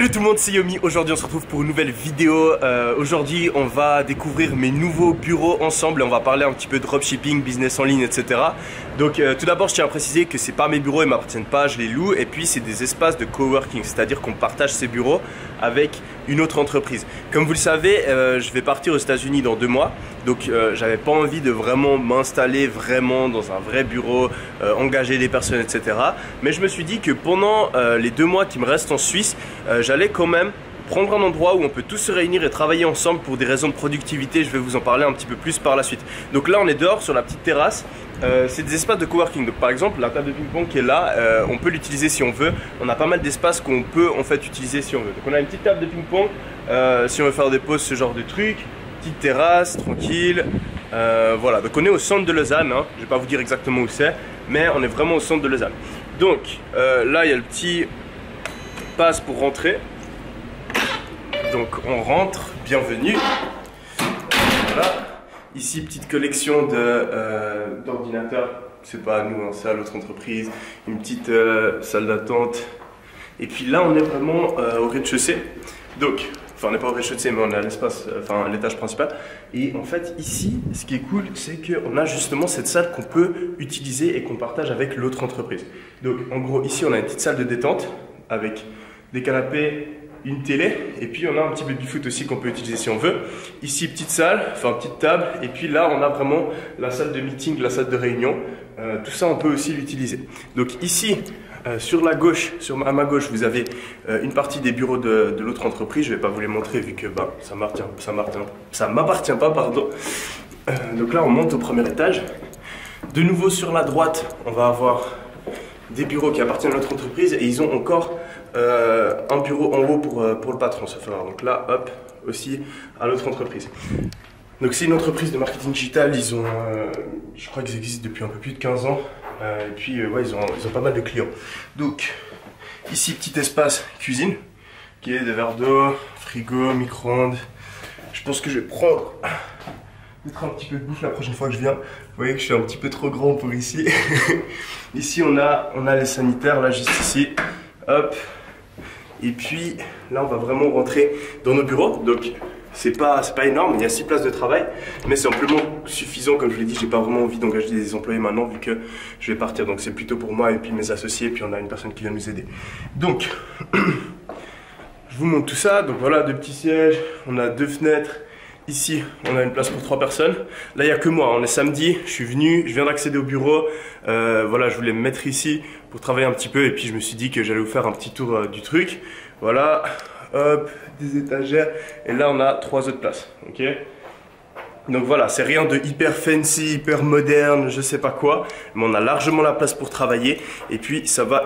Salut tout le monde, c'est Yomi. Aujourd'hui on se retrouve pour une nouvelle vidéo. Aujourd'hui on va découvrir mes nouveaux bureaux ensemble et on va parler un petit peu de dropshipping, business en ligne, etc. Donc tout d'abord je tiens à préciser que c'est pas mes bureaux, ils m'appartiennent pas, je les loue. Et puis c'est des espaces de coworking, c'est-à-dire qu'on partage ces bureaux avec une autre entreprise. Comme vous le savez, je vais partir aux États-Unis dans 2 mois. Donc j'avais pas envie de vraiment m'installer vraiment dans un vrai bureau, engager des personnes, etc. Mais je me suis dit que pendant les 2 mois qui me restent en Suisse, j'allais quand même prendre un endroit où on peut tous se réunir et travailler ensemble pour des raisons de productivité. Je vais vous en parler un petit peu plus par la suite. Donc là on est dehors sur la petite terrasse. C'est des espaces de coworking. Donc par exemple la table de ping-pong qui est là, on peut l'utiliser si on veut. On a pas mal d'espaces qu'on peut en fait utiliser si on veut. Donc on a une petite table de ping-pong si on veut faire des pauses, ce genre de trucs. Petite terrasse, tranquille. Voilà, donc on est au centre de Lausanne, hein. Je vais pas vous dire exactement où c'est, mais on est vraiment au centre de Lausanne. Donc là il y a le petit passe pour rentrer. Donc on rentre, bienvenue. Voilà. Ici petite collection d'ordinateurs. C'est pas à nous, hein, c'est à l'autre entreprise. Une petite salle d'attente. Et puis là on est vraiment au rez-de-chaussée. Donc enfin on n'est pas au rez-de-chaussée mais on est à l'espace, enfin à l'étage principal. Et en fait ici ce qui est cool c'est qu'on a justement cette salle qu'on peut utiliser et qu'on partage avec l'autre entreprise. Donc en gros ici on a une petite salle de détente avec des canapés, une télé et puis on a un petit baby-foot aussi qu'on peut utiliser si on veut. Ici petite salle, enfin petite table et puis là on a vraiment la salle de meeting, la salle de réunion. Tout ça on peut aussi l'utiliser. Donc ici sur la gauche, à ma gauche, vous avez une partie des bureaux de l'autre entreprise. Je ne vais pas vous les montrer vu que ça m'appartient pas, pardon. Donc là, on monte au premier étage. De nouveau sur la droite, on va avoir des bureaux qui appartiennent à notre entreprise et ils ont encore un bureau en haut pour le patron. Donc là, hop, aussi à l'autre entreprise. Donc c'est une entreprise de marketing digital. Ils ont, je crois qu'ils existent depuis un peu plus de 15 ans. Et puis ouais, ils ont pas mal de clients. Donc ici petit espace cuisine qui est des verres d'eau, frigo, micro-ondes. Je pense que je vais prendre peut-être un petit peu de bouffe la prochaine fois que je viens. Vous voyez que je suis un petit peu trop grand pour ici. Ici on a les sanitaires là juste ici. Hop. Et puis là on va vraiment rentrer dans nos bureaux. Donc c'est pas énorme, il y a 6 places de travail, mais c'est amplement suffisant. Comme je vous l'ai dit, j'ai pas vraiment envie d'engager des employés maintenant vu que je vais partir. Donc c'est plutôt pour moi et puis mes associés, puis on a une personne qui vient nous aider. Donc je vous montre tout ça. Donc voilà, 2 petits sièges, on a 2 fenêtres. Ici, on a une place pour 3 personnes. Là, il n'y a que moi. On est samedi, je suis venu, je viens d'accéder au bureau. Voilà, je voulais me mettre ici pour travailler un petit peu. Et puis, je me suis dit que j'allais vous faire un petit tour du truc. Voilà, hop, des étagères. Et là, on a 3 autres places. Ok. Donc voilà, c'est rien de hyper fancy, hyper moderne, je sais pas quoi. Mais on a largement la place pour travailler. Et puis, ça va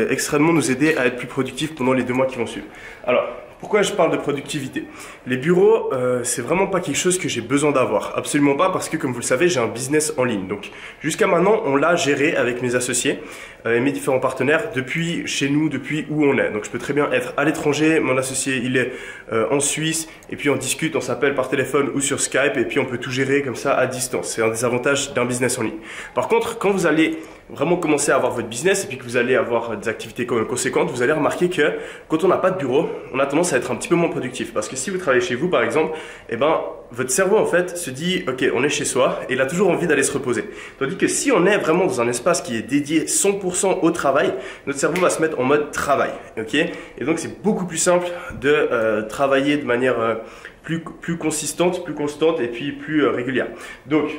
extrêmement nous aider à être plus productifs pendant les 2 mois qui vont suivre. Alors, pourquoi je parle de productivité? Les bureaux, c'est vraiment pas quelque chose que j'ai besoin d'avoir. Absolument pas, parce que comme vous le savez, j'ai un business en ligne. Donc jusqu'à maintenant, on l'a géré avec mes associés et mes différents partenaires depuis chez nous, depuis où on est. Donc je peux très bien être à l'étranger, mon associé il est en Suisse, et puis on discute, on s'appelle par téléphone ou sur Skype, et puis on peut tout gérer comme ça à distance. C'est un des avantages d'un business en ligne. Par contre, quand vous allez vraiment commencer à avoir votre business et puis que vous allez avoir des activités quand même conséquentes, vous allez remarquer que quand on n'a pas de bureau, on a tendance à être un petit peu moins productif. Parce que si vous travaillez chez vous par exemple, eh ben, votre cerveau en fait se dit ok, on est chez soi et il a toujours envie d'aller se reposer. Tandis que si on est vraiment dans un espace qui est dédié 100% au travail, notre cerveau va se mettre en mode travail. Ok, et donc c'est beaucoup plus simple de travailler de manière plus consistante, plus constante et puis plus régulière. Donc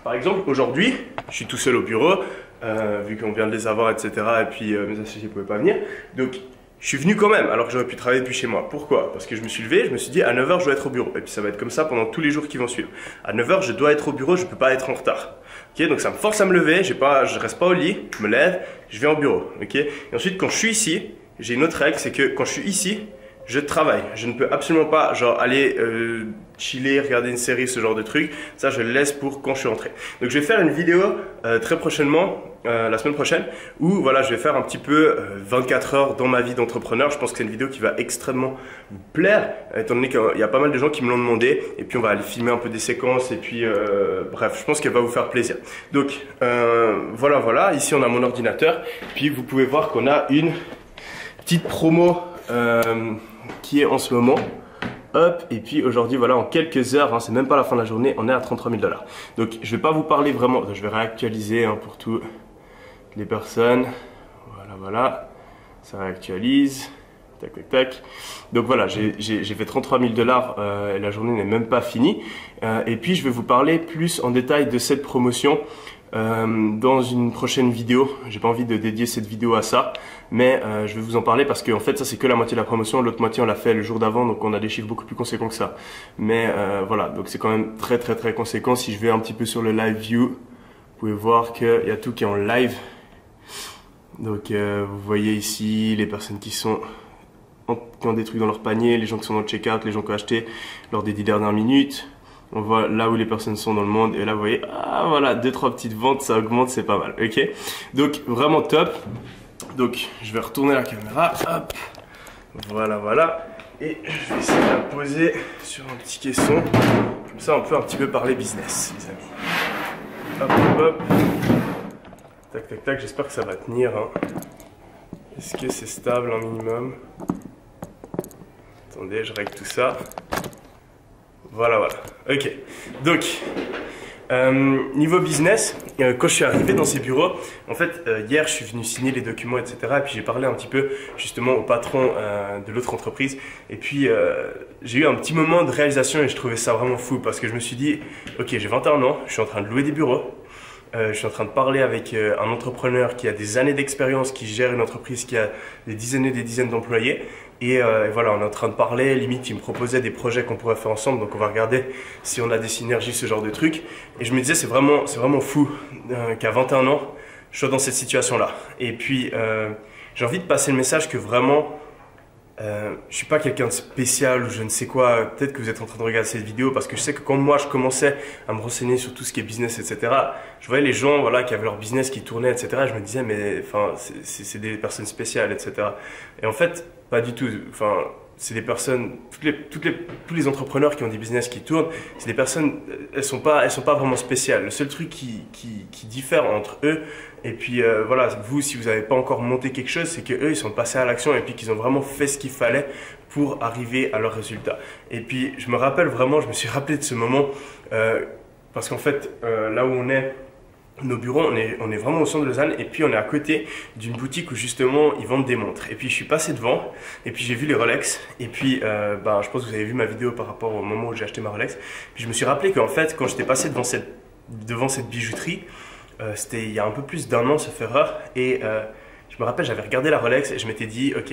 par exemple, aujourd'hui, je suis tout seul au bureau, vu qu'on vient de les avoir, etc. Et puis mes associés ne pouvaient pas venir. Donc, je suis venu quand même, alors que j'aurais pu travailler depuis chez moi. Pourquoi? Parce que je me suis levé, je me suis dit à 9 h, je dois être au bureau. Et puis ça va être comme ça pendant tous les jours qui vont suivre. À 9 h, je dois être au bureau, je ne peux pas être en retard. Okay, donc ça me force à me lever, je ne reste pas au lit, je me lève, je vais au bureau. Okay, et ensuite, quand je suis ici, j'ai une autre règle, c'est que quand je suis ici, je travaille. Je ne peux absolument pas genre aller chiller, regarder une série, ce genre de truc. Ça, je le laisse pour quand je suis rentré. Donc, je vais faire une vidéo très prochainement, la semaine prochaine, où voilà, je vais faire un petit peu 24 heures dans ma vie d'entrepreneur. Je pense que c'est une vidéo qui va extrêmement vous plaire, étant donné qu'il y a pas mal de gens qui me l'ont demandé. Et puis, on va aller filmer un peu des séquences. Et puis, bref, je pense qu'elle va vous faire plaisir. Donc, voilà. Ici, on a mon ordinateur. Puis, vous pouvez voir qu'on a une petite promo qui est en ce moment. Hop, et puis aujourd'hui, voilà, en quelques heures, hein, c'est même pas la fin de la journée, on est à 33 000 $. Donc je vais pas vous parler vraiment, je vais réactualiser hein, pour toutes les personnes. Voilà, ça réactualise. Tac, tac, tac. Donc voilà, j'ai fait 33 000 $ et la journée n'est même pas finie. Et puis je vais vous parler plus en détail de cette promotion dans une prochaine vidéo. J'ai pas envie de dédier cette vidéo à ça, mais je vais vous en parler parce que en fait ça c'est que la moitié de la promotion, l'autre moitié on l'a fait le jour d'avant, donc on a des chiffres beaucoup plus conséquents que ça. Mais voilà, donc c'est quand même très conséquent. Si je vais un petit peu sur le live view, vous pouvez voir qu'il y a tout qui est en live. Donc vous voyez ici les personnes qui ont des trucs dans leur panier, les gens qui sont dans le checkout, les gens qui ont acheté lors des 10 dernières minutes. On voit là où les personnes sont dans le monde et là vous voyez, ah voilà, 2-3 petites ventes, ça augmente, c'est pas mal, ok. Donc vraiment top. Donc je vais retourner la caméra, hop, voilà. Et je vais essayer de la poser sur un petit caisson. Comme ça on peut un petit peu parler business, les amis. Hop. Tac, j'espère que ça va tenir. Hein. Est-ce que c'est stable un minimum? Attendez, je règle tout ça. Voilà. Ok. Donc, niveau business, quand je suis arrivé dans ces bureaux, en fait, hier, je suis venu signer les documents, etc. Et puis, j'ai parlé un petit peu, justement, au patron de l'autre entreprise. Et puis, j'ai eu un petit moment de réalisation et je trouvais ça vraiment fou parce que je me suis dit, ok, j'ai 21 ans, je suis en train de louer des bureaux. Je suis en train de parler avec un entrepreneur qui a des années d'expérience, qui gère une entreprise qui a des dizaines et des dizaines d'employés. Et voilà, on est en train de parler, limite il me proposait des projets qu'on pourrait faire ensemble, donc on va regarder si on a des synergies, ce genre de trucs. Et je me disais, c'est vraiment fou qu'à 21 ans, je sois dans cette situation-là. Et puis, j'ai envie de passer le message que vraiment, je suis pas quelqu'un de spécial ou je ne sais quoi. Peut-être que vous êtes en train de regarder cette vidéo parce que je sais que quand moi je commençais à me renseigner sur tout ce qui est business, etc., je voyais les gens voilà, qui avaient leur business qui tournait, etc. Et je me disais, mais enfin, c'est des personnes spéciales, etc. Et en fait, pas du tout. Enfin, c'est des personnes, tous les entrepreneurs qui ont des business qui tournent, c'est des personnes, elles sont pas vraiment spéciales. Le seul truc qui diffère entre eux, et puis voilà, vous, si vous n'avez pas encore monté quelque chose, c'est qu'eux, ils sont passés à l'action et puis qu'ils ont vraiment fait ce qu'il fallait pour arriver à leurs résultats. Et puis, je me rappelle vraiment, je me suis rappelé de ce moment, parce qu'en fait, là où on est, nos bureaux, on est vraiment au centre de Lausanne et puis on est à côté d'une boutique où justement ils vendent des montres. Et puis je suis passé devant et puis j'ai vu les Rolex et puis je pense que vous avez vu ma vidéo par rapport au moment où j'ai acheté ma Rolex. Puis je me suis rappelé qu'en fait quand j'étais passé devant cette bijouterie, c'était il y a un peu plus d'un an sauf erreur et je me rappelle j'avais regardé la Rolex et je m'étais dit ok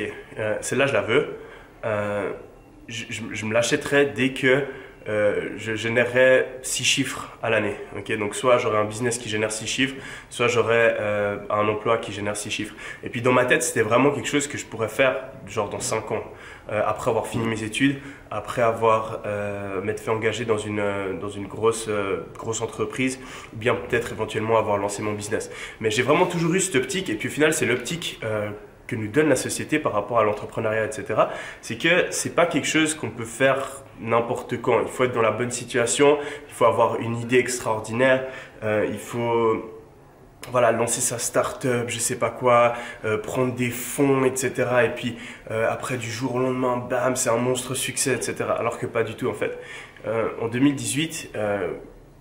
celle-là je la veux, je me l'achèterai dès que je générerais 6 chiffres à l'année. Okay, donc soit j'aurais un business qui génère 6 chiffres, soit j'aurais un emploi qui génère 6 chiffres. Et puis dans ma tête, c'était vraiment quelque chose que je pourrais faire genre dans 5 ans. Après avoir fini mes études, après avoir m'être fait engager dans une grosse entreprise, ou bien peut-être éventuellement avoir lancé mon business. Mais j'ai vraiment toujours eu cette optique et puis au final, c'est l'optique que nous donne la société par rapport à l'entrepreneuriat, etc. C'est que c'est pas quelque chose qu'on peut faire n'importe quand. Il faut être dans la bonne situation, il faut avoir une idée extraordinaire, il faut voilà, lancer sa start-up, je sais pas quoi, prendre des fonds, etc. Et puis après du jour au lendemain, bam, c'est un monstre succès, etc. Alors que pas du tout en fait. En 2018,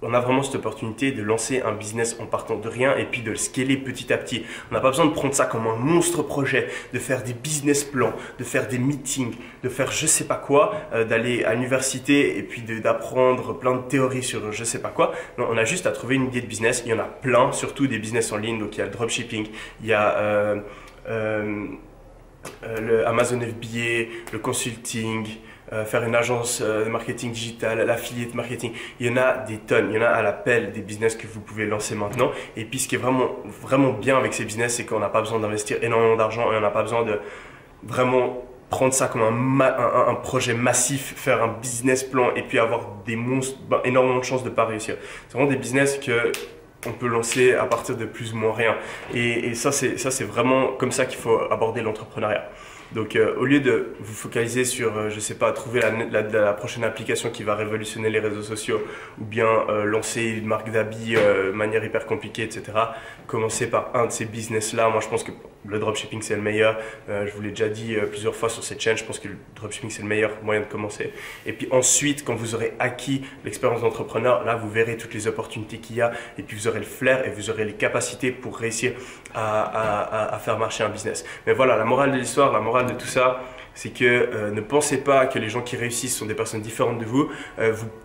on a vraiment cette opportunité de lancer un business en partant de rien et puis de le scaler petit à petit. On n'a pas besoin de prendre ça comme un monstre projet, de faire des business plans, de faire des meetings, de faire je sais pas quoi, d'aller à l'université et puis d'apprendre plein de théories sur je sais pas quoi. Non, on a juste à trouver une idée de business. Il y en a plein, surtout des business en ligne. Donc il y a le dropshipping, il y a le Amazon FBA, le consulting, faire une agence de marketing digital, l'affiliate marketing. Il y en a des tonnes, il y en a à l'appel des business que vous pouvez lancer maintenant. Et puis ce qui est vraiment bien avec ces business, c'est qu'on n'a pas besoin d'investir énormément d'argent et on n'a pas besoin de vraiment prendre ça comme un projet massif, faire un business plan et puis avoir des monstres, énormément de chances de ne pas réussir. C'est vraiment des business que on peut lancer à partir de plus ou moins rien. Et ça, c'est vraiment comme ça qu'il faut aborder l'entrepreneuriat. Donc au lieu de vous focaliser sur, je sais pas, trouver la prochaine application qui va révolutionner les réseaux sociaux ou bien lancer une marque d'habits de manière hyper compliquée, etc. Commencez par un de ces business-là. Moi, je pense que le dropshipping, c'est le meilleur. Je vous l'ai déjà dit plusieurs fois sur cette chaîne. Je pense que le dropshipping, c'est le meilleur moyen de commencer. Et puis ensuite, quand vous aurez acquis l'expérience d'entrepreneur, là, vous verrez toutes les opportunités qu'il y a. Et puis, vous aurez le flair et vous aurez les capacités pour réussir à faire marcher un business. Mais voilà, la morale de l'histoire, la morale de tout ça, c'est que ne pensez pas que les gens qui réussissent sont des personnes différentes de vous.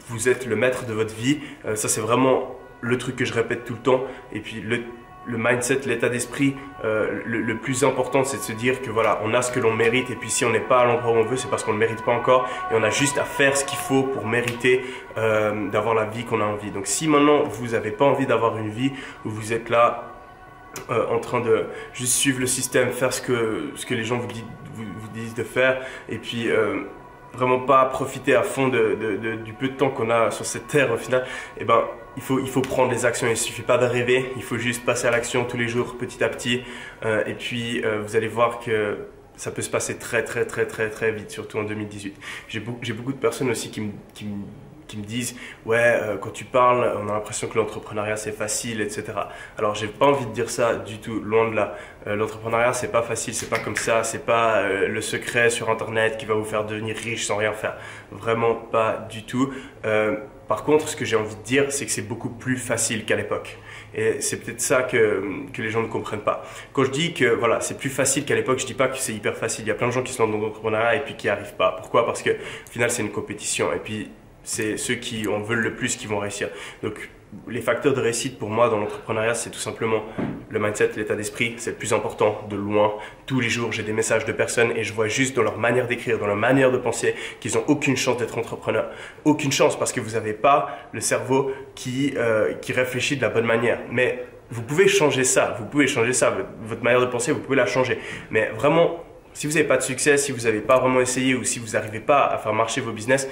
Vous êtes le maître de votre vie. Ça, c'est vraiment le truc que je répète tout le temps. Et puis, le mindset, l'état d'esprit, le plus important, c'est de se dire que voilà, on a ce que l'on mérite. Et puis, si on n'est pas à l'endroit où on veut, c'est parce qu'on ne le mérite pas encore. Et on a juste à faire ce qu'il faut pour mériter d'avoir la vie qu'on a envie. Donc, si maintenant, vous n'avez pas envie d'avoir une vie où vous êtes là, en train de juste suivre le système, faire ce que les gens vous disent de faire et puis vraiment pas profiter à fond du peu de temps qu'on a sur cette terre au final, eh ben, il faut prendre les actions. Il ne suffit pas de rêver, il faut juste passer à l'action tous les jours petit à petit et puis vous allez voir que ça peut se passer très vite, surtout en 2018. J'ai beaucoup de personnes aussi qui me disent ouais, quand tu parles, on a l'impression que l'entrepreneuriat c'est facile, etc. Alors j'ai pas envie de dire ça du tout, loin de là. L'entrepreneuriat c'est pas facile, c'est pas comme ça, c'est pas le secret sur internet qui va vous faire devenir riche sans rien faire. Vraiment pas du tout. Par contre, ce que j'ai envie de dire, c'est que c'est beaucoup plus facile qu'à l'époque. Et c'est peut-être ça que les gens ne comprennent pas. Quand je dis que voilà, c'est plus facile qu'à l'époque, je dis pas que c'est hyper facile. Il y a plein de gens qui se lancent dans l'entrepreneuriat et puis qui n'y arrivent pas. Pourquoi? Parce que au final, c'est une compétition. Et puis, c'est ceux qui en veulent le plus qui vont réussir. Donc, les facteurs de réussite pour moi dans l'entrepreneuriat, c'est tout simplement le mindset, l'état d'esprit. C'est le plus important de loin. Tous les jours, j'ai des messages de personnes et je vois juste dans leur manière d'écrire, dans leur manière de penser, qu'ils n'ont aucune chance d'être entrepreneurs. Aucune chance parce que vous n'avez pas le cerveau qui réfléchit de la bonne manière. Mais vous pouvez changer ça. Vous pouvez changer ça. Votre manière de penser, vous pouvez la changer. Mais vraiment, si vous n'avez pas de succès, si vous n'avez pas vraiment essayé ou si vous n'arrivez pas à faire marcher vos business,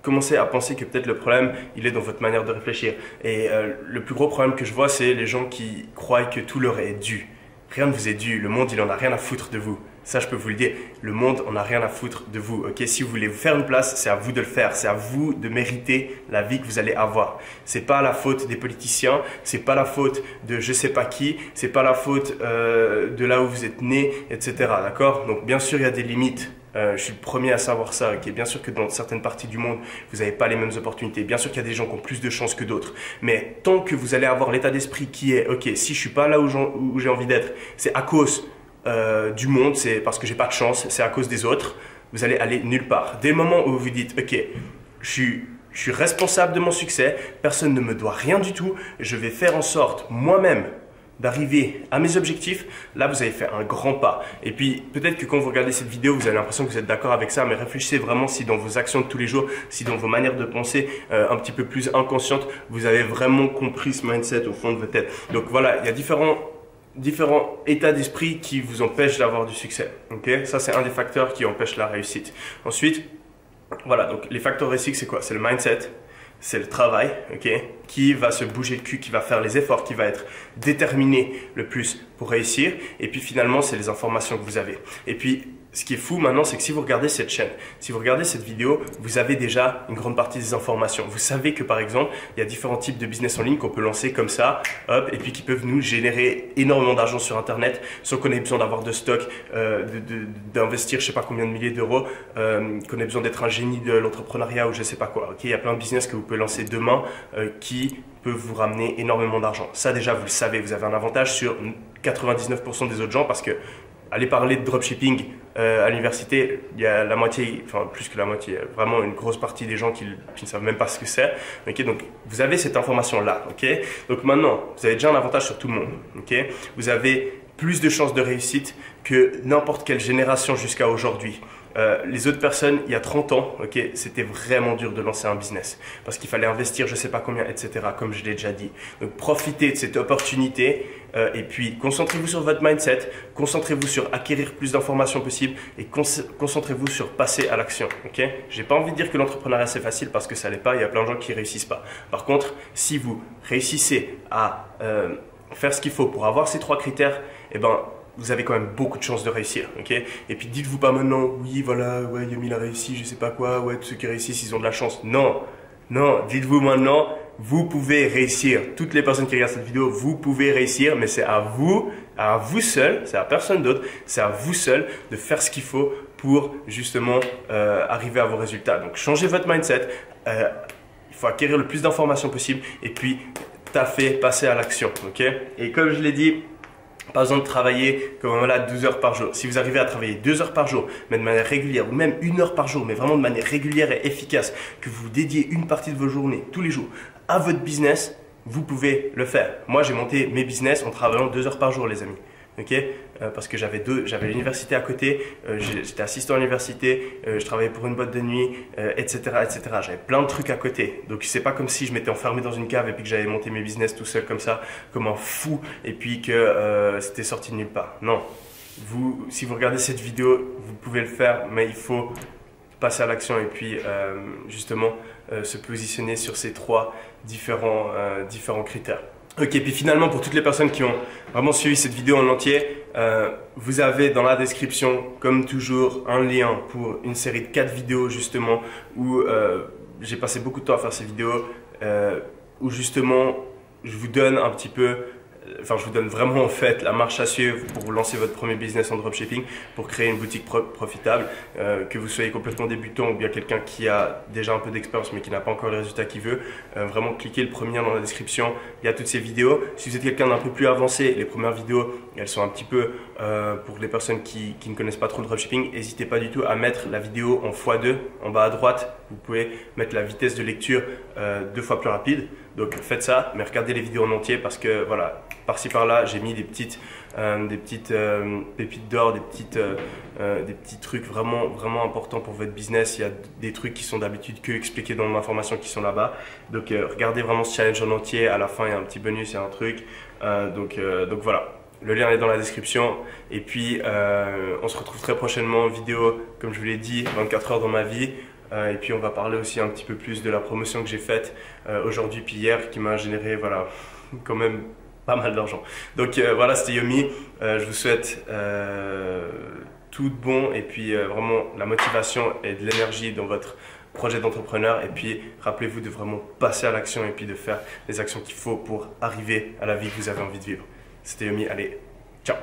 commencez à penser que peut-être le problème, il est dans votre manière de réfléchir. Et le plus gros problème que je vois, c'est les gens qui croient que tout leur est dû. Rien ne vous est dû. Le monde, il en a rien à foutre de vous. Ça, je peux vous le dire. Le monde en a rien à foutre de vous. Ok, si vous voulez vous faire une place, c'est à vous de le faire. C'est à vous de mériter la vie que vous allez avoir. C'est pas la faute des politiciens. C'est pas la faute de je sais pas qui. C'est pas la faute de là où vous êtes né, etc. D'accord? Donc, bien sûr, il y a des limites. Je suis le premier à savoir ça. Okay? Bien sûr que dans certaines parties du monde, vous n'avez pas les mêmes opportunités. Bien sûr qu'il y a des gens qui ont plus de chance que d'autres. Mais tant que vous allez avoir l'état d'esprit qui est, ok, si je suis pas là où j'ai envie d'être, c'est à cause du monde, c'est parce que j'ai pas de chance, c'est à cause des autres, vous allez aller nulle part. Dès le moment où vous vous dites, ok, je suis responsable de mon succès, personne ne me doit rien du tout, je vais faire en sorte moi-même d'arriver à mes objectifs, là vous avez fait un grand pas. Et puis peut-être que quand vous regardez cette vidéo, vous avez l'impression que vous êtes d'accord avec ça, mais réfléchissez vraiment si dans vos actions de tous les jours, si dans vos manières de penser un petit peu plus inconscientes, vous avez vraiment compris ce mindset au fond de votre tête. Donc voilà, il y a différents états d'esprit qui vous empêchent d'avoir du succès. Okay? Ça, c'est un des facteurs qui empêche la réussite. Ensuite, voilà, donc les facteurs de réussite, c'est quoi? C'est le mindset. C'est le travail, ok, qui va se bouger le cul, qui va faire les efforts, qui va être déterminé le plus pour réussir. Et puis finalement, c'est les informations que vous avez. Et puis, ce qui est fou maintenant, c'est que si vous regardez cette chaîne, si vous regardez cette vidéo, vous avez déjà une grande partie des informations. Vous savez que par exemple, il y a différents types de business en ligne qu'on peut lancer comme ça, hop, et puis qui peuvent nous générer énormément d'argent sur Internet, sans qu'on ait besoin d'avoir de stock, d'investir je sais pas combien de milliers d'euros, qu'on ait besoin d'être un génie de l'entrepreneuriat ou je sais pas quoi. Okay, il y a plein de business que vous pouvez lancer demain qui peuvent vous ramener énormément d'argent. Ça déjà, vous le savez, vous avez un avantage sur 99% des autres gens parce que aller parler de dropshipping à l'université, il y a la moitié, enfin plus que la moitié, vraiment une grosse partie des gens qui ne savent même pas ce que c'est. Okay, donc vous avez cette information-là. Okay, donc maintenant, vous avez déjà un avantage sur tout le monde. Okay, vous avez plus de chances de réussite que n'importe quelle génération jusqu'à aujourd'hui. Les autres personnes, il y a 30 ans, okay, c'était vraiment dur de lancer un business parce qu'il fallait investir je ne sais pas combien, etc. comme je l'ai déjà dit. Donc profitez de cette opportunité et puis concentrez-vous sur votre mindset, concentrez-vous sur acquérir plus d'informations possibles et concentrez-vous sur passer à l'action. Okay? Je n'ai pas envie de dire que l'entrepreneuriat c'est facile parce que ça l'est pas, il y a plein de gens qui ne réussissent pas. Par contre, si vous réussissez à faire ce qu'il faut pour avoir ces trois critères, eh ben, vous avez quand même beaucoup de chances de réussir, ok? Et puis dites-vous pas maintenant, oui, voilà, ouais, Yomi a réussi, je sais pas quoi, ouais, tous ceux qui réussissent, ils ont de la chance. Non, non, dites-vous maintenant, vous pouvez réussir. Toutes les personnes qui regardent cette vidéo, vous pouvez réussir, mais c'est à vous seul, c'est à personne d'autre, c'est à vous seul de faire ce qu'il faut pour justement arriver à vos résultats. Donc, changez votre mindset, il faut acquérir le plus d'informations possible et puis taffer, passer à l'action, ok? Et comme je l'ai dit, pas besoin de travailler comme voilà 12 heures par jour. Si vous arrivez à travailler 2 heures par jour, mais de manière régulière, ou même 1 heure par jour, mais vraiment de manière régulière et efficace, que vous dédiez une partie de vos journées, tous les jours, à votre business, vous pouvez le faire. Moi, j'ai monté mes business en travaillant 2 heures par jour, les amis. Okay, parce que j'avais l'université à côté, j'étais assistant à l'université, je travaillais pour une boîte de nuit, etc. etc. J'avais plein de trucs à côté. Donc c'est pas comme si je m'étais enfermé dans une cave et puis que j'avais monté mes business tout seul comme ça, comme un fou, et puis que c'était sorti de nulle part. Non, si vous regardez cette vidéo, vous pouvez le faire, mais il faut passer à l'action et puis justement se positionner sur ces 3 différents critères. Ok, puis finalement pour toutes les personnes qui ont vraiment suivi cette vidéo en entier, vous avez dans la description, comme toujours, un lien pour une série de 4 vidéos justement où j'ai passé beaucoup de temps à faire ces vidéos, où justement je vous donne un petit peu, enfin je vous donne vraiment en fait la marche à suivre pour vous lancer votre premier business en dropshipping, pour créer une boutique profitable, que vous soyez complètement débutant ou bien quelqu'un qui a déjà un peu d'expérience mais qui n'a pas encore les résultats qu'il veut. Vraiment cliquez le premier lien dans la description, il y a toutes ces vidéos. Si vous êtes quelqu'un d'un peu plus avancé, les premières vidéos elles sont un petit peu pour les personnes qui ne connaissent pas trop le dropshipping. N'hésitez pas du tout à mettre la vidéo en x2 en bas à droite. Vous pouvez mettre la vitesse de lecture 2 fois plus rapide. Donc faites ça, mais regardez les vidéos en entier parce que voilà, par-ci par-là, j'ai mis des petites pépites d'or, des petits trucs vraiment importants pour votre business. Il y a des trucs qui sont d'habitude que expliqués dans ma formation qui sont là-bas. Donc regardez vraiment ce challenge en entier. À la fin, il y a un petit bonus, il y a un truc. Donc voilà. Le lien est dans la description et puis on se retrouve très prochainement en vidéo, comme je vous l'ai dit, 24 heures dans ma vie. Et puis on va parler aussi un petit peu plus de la promotion que j'ai faite aujourd'hui puis hier qui m'a généré voilà, quand même pas mal d'argent. Donc voilà, c'était Yomi. Je vous souhaite tout de bon et puis vraiment la motivation et de l'énergie dans votre projet d'entrepreneur. Et puis rappelez-vous de vraiment passer à l'action et puis de faire les actions qu'il faut pour arriver à la vie que vous avez envie de vivre. C'était Yomi, allez, ciao!